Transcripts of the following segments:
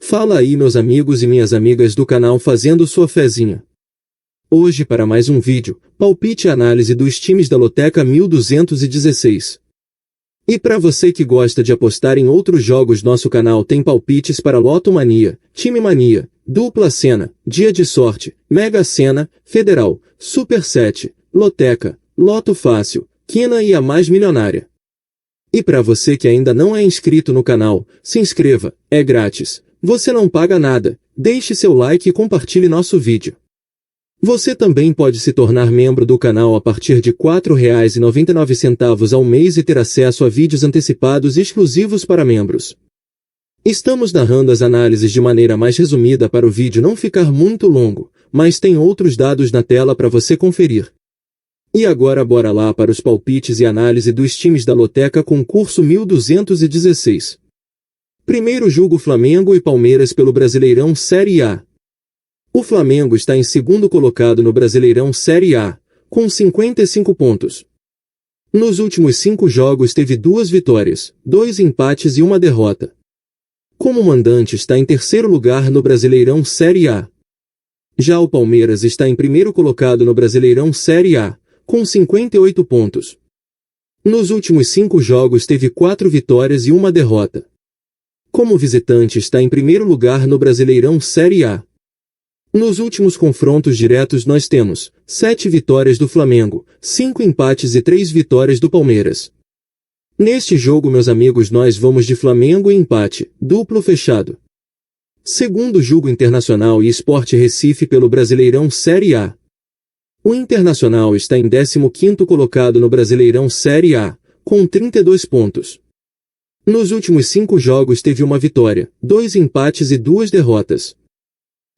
Fala aí meus amigos e minhas amigas do canal fazendo sua fezinha. Hoje para mais um vídeo, palpite e análise dos times da Loteca 1216. E para você que gosta de apostar em outros jogos, nosso canal tem palpites para Loto Mania, Time Mania, Dupla Sena, Dia de Sorte, Mega Sena, Federal, Super 7, Loteca, Loto Fácil, Quina e a Mais Milionária. E para você que ainda não é inscrito no canal, se inscreva, é grátis, você não paga nada, deixe seu like e compartilhe nosso vídeo. Você também pode se tornar membro do canal a partir de R$ 4,99 ao mês e ter acesso a vídeos antecipados exclusivos para membros. Estamos narrando as análises de maneira mais resumida para o vídeo não ficar muito longo, mas tem outros dados na tela para você conferir. E agora bora lá para os palpites e análise dos times da Loteca concurso 1216. Primeiro jogo Flamengo e Palmeiras pelo Brasileirão Série A. O Flamengo está em segundo colocado no Brasileirão Série A, com 55 pontos. Nos últimos 5 jogos teve 2 vitórias, 2 empates e 1 derrota. Como mandante está em terceiro lugar no Brasileirão Série A. Já o Palmeiras está em primeiro colocado no Brasileirão Série A, com 58 pontos. Nos últimos 5 jogos teve 4 vitórias e 1 derrota. Como visitante está em primeiro lugar no Brasileirão Série A. Nos últimos confrontos diretos nós temos 7 vitórias do Flamengo, 5 empates e 3 vitórias do Palmeiras. Neste jogo, meus amigos, nós vamos de Flamengo e empate, duplo fechado. Segundo jogo Internacional e Sport Recife pelo Brasileirão Série A. O Internacional está em 15º colocado no Brasileirão Série A, com 32 pontos. Nos últimos 5 jogos teve 1 vitória, 2 empates e 2 derrotas.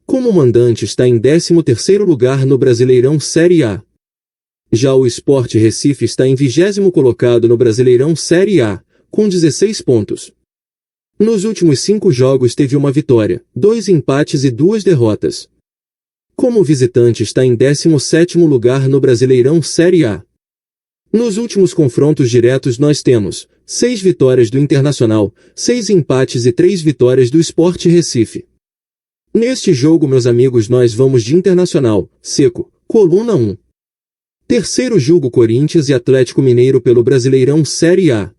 Como mandante está em 13º lugar no Brasileirão Série A. Já o Sport Recife está em 20º colocado no Brasileirão Série A, com 16 pontos. Nos últimos 5 jogos teve 1 vitória, 2 empates e 2 derrotas. Como visitante está em 17º lugar no Brasileirão Série A. Nos últimos confrontos diretos nós temos 6 vitórias do Internacional, 6 empates e 3 vitórias do Sport Recife. Neste jogo, meus amigos, nós vamos de Internacional, seco, coluna 1. Terceiro jogo Corinthians e Atlético Mineiro pelo Brasileirão Série A.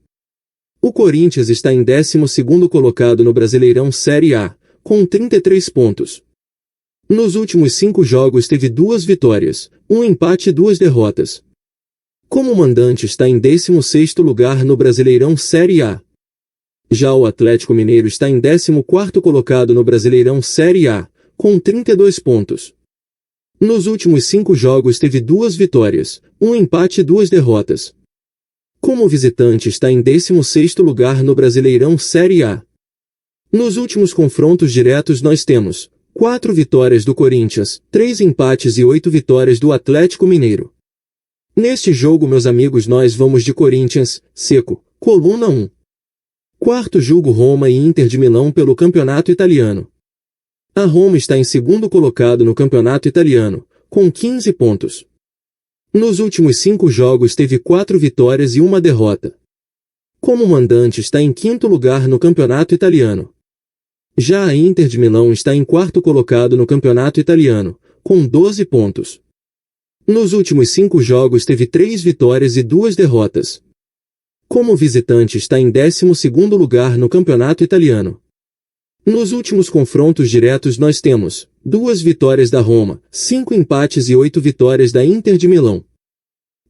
O Corinthians está em 12º colocado no Brasileirão Série A, com 33 pontos. Nos últimos 5 jogos teve 2 vitórias, 1 empate e 2 derrotas. Como mandante está em 16º lugar no Brasileirão Série A. Já o Atlético Mineiro está em 14º colocado no Brasileirão Série A, com 32 pontos. Nos últimos 5 jogos teve 2 vitórias, 1 empate e 2 derrotas. Como visitante está em 16º lugar no Brasileirão Série A. Nos últimos confrontos diretos nós temos 4 vitórias do Corinthians, 3 empates e 8 vitórias do Atlético Mineiro. Neste jogo, meus amigos, nós vamos de Corinthians, seco, coluna 1. Quarto jogo Roma e Inter de Milão pelo Campeonato Italiano. A Roma está em segundo colocado no Campeonato Italiano, com 15 pontos. Nos últimos 5 jogos teve 4 vitórias e 1 derrota. Como mandante está em quinto lugar no Campeonato Italiano. Já a Inter de Milão está em quarto colocado no Campeonato Italiano, com 12 pontos. Nos últimos 5 jogos teve 3 vitórias e 2 derrotas. Como visitante está em 12º lugar no Campeonato Italiano. Nos últimos confrontos diretos nós temos 2 vitórias da Roma, 5 empates e 8 vitórias da Inter de Milão.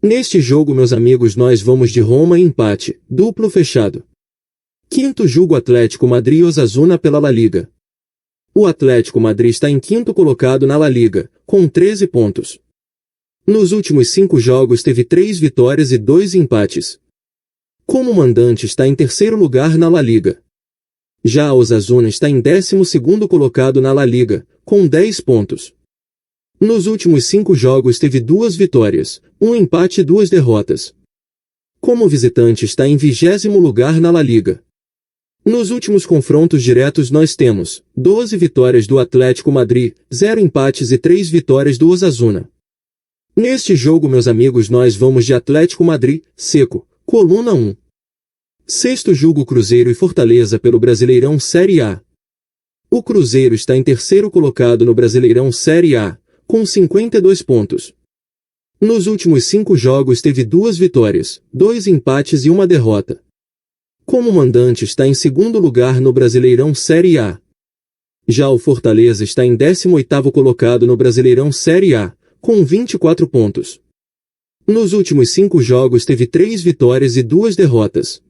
Neste jogo, meus amigos, nós vamos de Roma e empate, duplo fechado. Quinto jogo Atlético Madrid e Osasuna pela La Liga. O Atlético Madrid está em quinto colocado na La Liga, com 13 pontos. Nos últimos 5 jogos teve 3 vitórias e 2 empates. Como mandante está em terceiro lugar na La Liga. Já a Osasuna está em 12º colocado na La Liga, com 10 pontos. Nos últimos 5 jogos teve 2 vitórias, 1 empate e 2 derrotas. Como visitante está em 20º lugar na La Liga. Nos últimos confrontos diretos nós temos 12 vitórias do Atlético Madrid, 0 empates e 3 vitórias do Osasuna. Neste jogo, meus amigos, nós vamos de Atlético Madrid, seco, coluna 1. Sexto jogo Cruzeiro e Fortaleza pelo Brasileirão Série A. O Cruzeiro está em terceiro colocado no Brasileirão Série A, com 52 pontos. Nos últimos 5 jogos teve 2 vitórias, 2 empates e 1 derrota. Como mandante está em segundo lugar no Brasileirão Série A. Já o Fortaleza está em 18º colocado no Brasileirão Série A, com 24 pontos. Nos últimos 5 jogos teve 3 vitórias e 2 derrotas.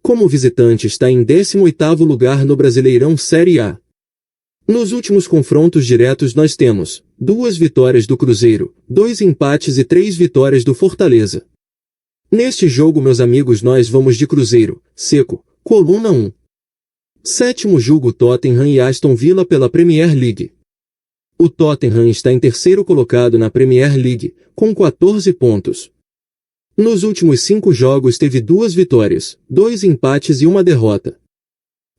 Como visitante está em 18º lugar no Brasileirão Série A. Nos últimos confrontos diretos nós temos 2 vitórias do Cruzeiro, 2 empates e 3 vitórias do Fortaleza. Neste jogo, meus amigos, nós vamos de Cruzeiro, seco, coluna 1. Sétimo jogo, Tottenham e Aston Villa pela Premier League. O Tottenham está em terceiro colocado na Premier League, com 14 pontos. Nos últimos 5 jogos teve 2 vitórias, 2 empates e 1 derrota.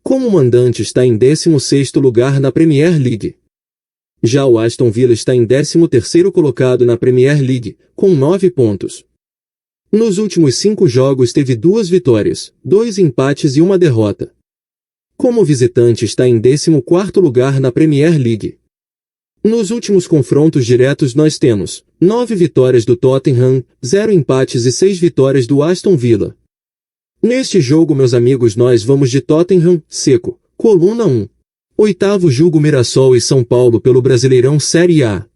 Como mandante está em 16º lugar na Premier League. Já o Aston Villa está em 13º colocado na Premier League, com 9 pontos. Nos últimos 5 jogos teve 2 vitórias, 2 empates e 1 derrota. Como visitante está em 14º lugar na Premier League. Nos últimos confrontos diretos nós temos 9 vitórias do Tottenham, 0 empates e 6 vitórias do Aston Villa. Neste jogo, meus amigos, nós vamos de Tottenham, seco, coluna 1. Oitavo jogo, Mirassol e São Paulo pelo Brasileirão Série A.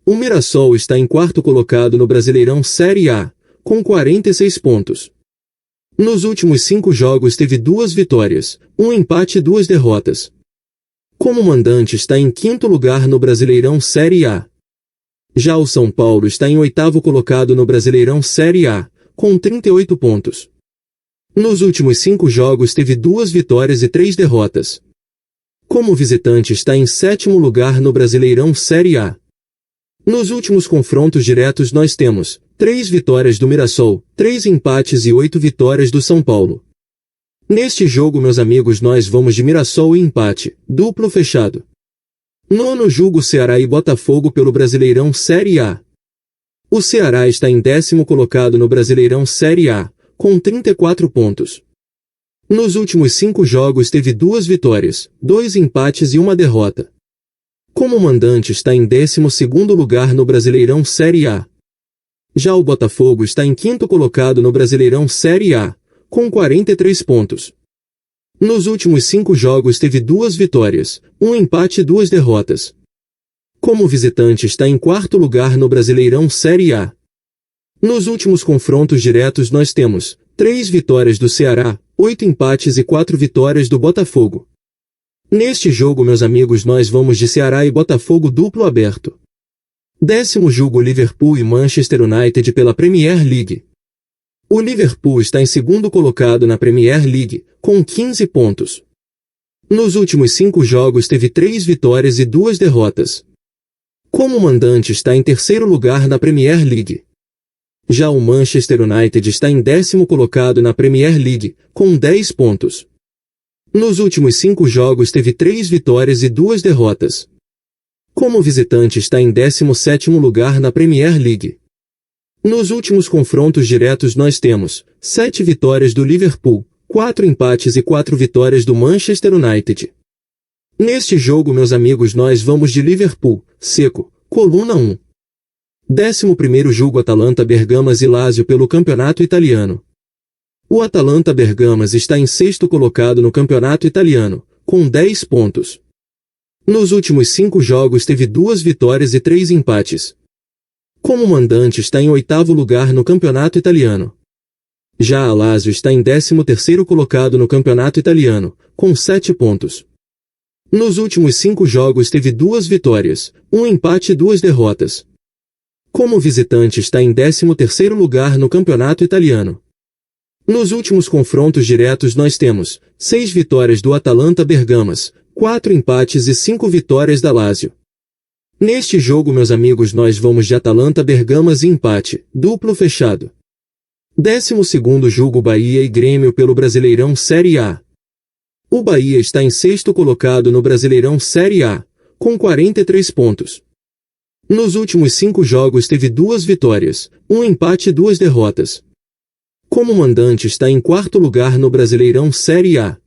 O Mirassol está em quarto colocado no Brasileirão Série A, com 46 pontos. Nos últimos 5 jogos teve 2 vitórias, 1 empate e 2 derrotas. Como mandante está em quinto lugar no Brasileirão Série A. Já o São Paulo está em oitavo colocado no Brasileirão Série A, com 38 pontos. Nos últimos 5 jogos teve 2 vitórias e 3 derrotas. Como visitante está em sétimo lugar no Brasileirão Série A. Nos últimos confrontos diretos nós temos 3 vitórias do Mirassol, 3 empates e 8 vitórias do São Paulo. Neste jogo, meus amigos, nós vamos de Mirassol e empate, duplo fechado. Nono jogo, Ceará e Botafogo pelo Brasileirão Série A. O Ceará está em 10º colocado no Brasileirão Série A, com 34 pontos. Nos últimos 5 jogos teve 2 vitórias, 2 empates e 1 derrota. Como mandante está em 12º lugar no Brasileirão Série A. Já o Botafogo está em 5º colocado no Brasileirão Série A, com 43 pontos. Nos últimos 5 jogos teve 2 vitórias, 1 empate e 2 derrotas. Como visitante está em 4º lugar no Brasileirão Série A. Nos últimos confrontos diretos nós temos 3 vitórias do Ceará, 8 empates e 4 vitórias do Botafogo. Neste jogo, meus amigos, nós vamos de Ceará e Botafogo duplo aberto. 10º jogo, Liverpool e Manchester United pela Premier League. O Liverpool está em 2º colocado na Premier League, com 15 pontos. Nos últimos 5 jogos teve 3 vitórias e 2 derrotas. Como mandante está em 3º lugar na Premier League. Já o Manchester United está em 10º colocado na Premier League, com 10 pontos. Nos últimos 5 jogos teve 3 vitórias e 2 derrotas. Como visitante está em 17º lugar na Premier League. Nos últimos confrontos diretos nós temos 7 vitórias do Liverpool, 4 empates e 4 vitórias do Manchester United. Neste jogo, meus amigos, nós vamos de Liverpool, seco, coluna 1. 11º jogo, Atalanta Bergamas e Lazio pelo Campeonato Italiano. O Atalanta Bergamas está em 6º colocado no Campeonato Italiano, com 10 pontos. Nos últimos 5 jogos teve 2 vitórias e 3 empates. Como mandante está em 8º lugar no Campeonato Italiano. Já a Lazio está em 13º colocado no Campeonato Italiano, com 7 pontos. Nos últimos 5 jogos teve 2 vitórias, 1 empate e 2 derrotas. Como visitante está em 13º lugar no Campeonato Italiano. Nos últimos confrontos diretos nós temos 6 vitórias do Atalanta Bergamas, 4 empates e 5 vitórias da Lazio. Neste jogo, meus amigos, nós vamos de Atalanta Bergamas e empate, duplo fechado. 12º jogo, Bahia e Grêmio pelo Brasileirão Série A. O Bahia está em 6º colocado no Brasileirão Série A, com 43 pontos. Nos últimos 5 jogos teve 2 vitórias, 1 empate e 2 derrotas. Como mandante está em 4º lugar no Brasileirão Série A.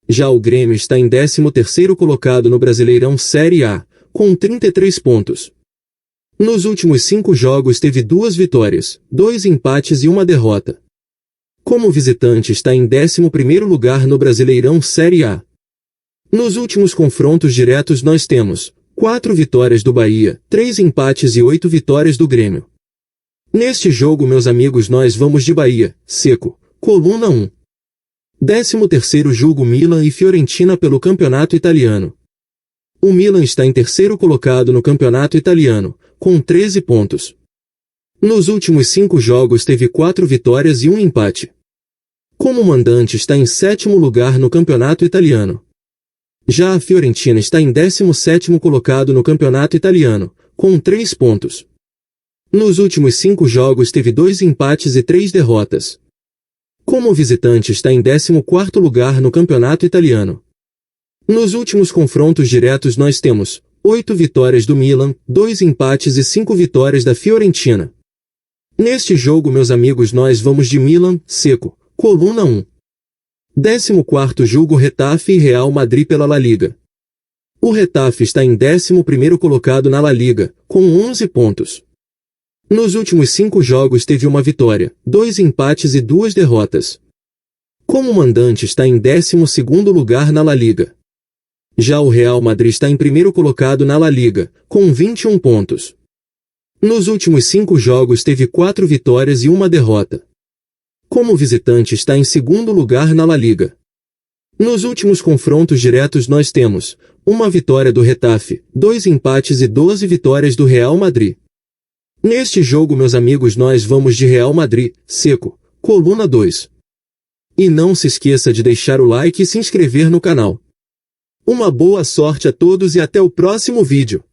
Já o Grêmio está em 13º colocado no Brasileirão Série A, com 33 pontos. Nos últimos 5 jogos teve 2 vitórias, 2 empates e 1 derrota. Como visitante está em 11º lugar no Brasileirão Série A. Nos últimos confrontos diretos nós temos 4 vitórias do Bahia, 3 empates e 8 vitórias do Grêmio. Neste jogo, meus amigos, nós vamos de Bahia, seco, coluna 1. 13º julgo Milan e Fiorentina pelo Campeonato Italiano. O Milan está em 3º colocado no Campeonato Italiano, com 13 pontos. Nos últimos 5 jogos teve 4 vitórias e 1 empate. Como mandante está em 7º lugar no Campeonato Italiano. Já a Fiorentina está em 17º colocado no Campeonato Italiano, com 3 pontos. Nos últimos 5 jogos teve 2 empates e 3 derrotas. Como visitante está em 14º lugar no Campeonato Italiano. Nos últimos confrontos diretos nós temos 8 vitórias do Milan, 2 empates e 5 vitórias da Fiorentina. Neste jogo, meus amigos, nós vamos de Milan, seco, coluna 1. 14º julgo Getafe e Real Madrid pela La Liga. O Getafe está em 11º colocado na La Liga, com 11 pontos. Nos últimos 5 jogos teve 1 vitória, 2 empates e 2 derrotas. Como mandante está em 12º lugar na La Liga. Já o Real Madrid está em 1º colocado na La Liga, com 21 pontos. Nos últimos 5 jogos teve 4 vitórias e 1 derrota. Como visitante está em 2º lugar na La Liga. Nos últimos confrontos diretos nós temos 1 vitória do Getafe, 2 empates e 12 vitórias do Real Madrid. Neste jogo, meus amigos, nós vamos de Real Madrid, seco, coluna 2. E não se esqueça de deixar o like e se inscrever no canal. Uma boa sorte a todos e até o próximo vídeo.